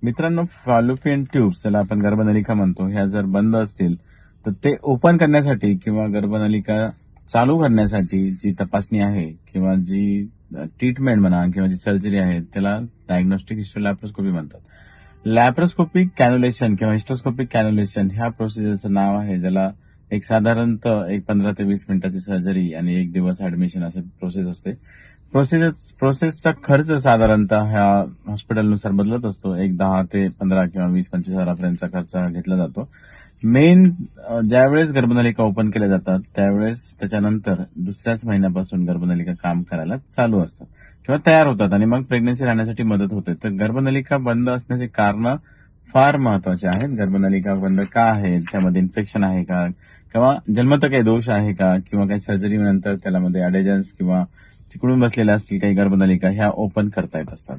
मित्रांनो, Fallopian tubes ज्याला आपण गर्भनलिका म्हणतो, ह्या जर बंद असतील तर ते ओपन करण्यासाठी किंवा गर्भनलिका चालू करण्यासाठी जी तपासणी आहे किंवा जी ट्रीटमेंट म्हणा किंवा जी सर्जरी आहे त्याला डायग्नोस्टिक हिस्टोलॅप्रोस्कोपी म्हणतात. लॅप्रोस्कोपिक कॅन्युलेशन किंवा हिस्टोस्कोपिक कॅन्युलेशन ह्या प्रोसिजरचं नाव आहे, ज्याला एक साधारणतः 15 ते 20 मिनिटाची सर्जरी आणि 1 दिवस ऍडमिशन असे प्रोसेस असते. प्रोसेसचा खर्च साधारणतः ह्या हॉस्पिटलनुसार बदलत असतो. एक 10 ते 15 किंवा 20-25 हजारापर्यंतचा खर्च घेतला जातो. मेन ज्यावेळेस गर्भनलिका ओपन केल्या जातात त्यावेळेस त्याच्यानंतर दुसऱ्याच महिन्यापासून गर्भनलिका काम करायला चालू असतात किंवा तयार होतात आणि मग प्रेग्नन्सी राहण्यासाठी मदत होते. तर गर्भनलिका बंद असण्याचे कारण फार महत्वाचे आहेत. गर्भनलिका बंद का आहे, त्यामध्ये इन्फेक्शन आहे का, किंवा जन्मतः काही दोष आहे का, किंवा काही सर्जरी नंतर त्यामध्ये अडेजन्स किंवा तिकडून बसलेल्या असतील काही गर्भनलिका, ह्या ओपन करता येत असतात.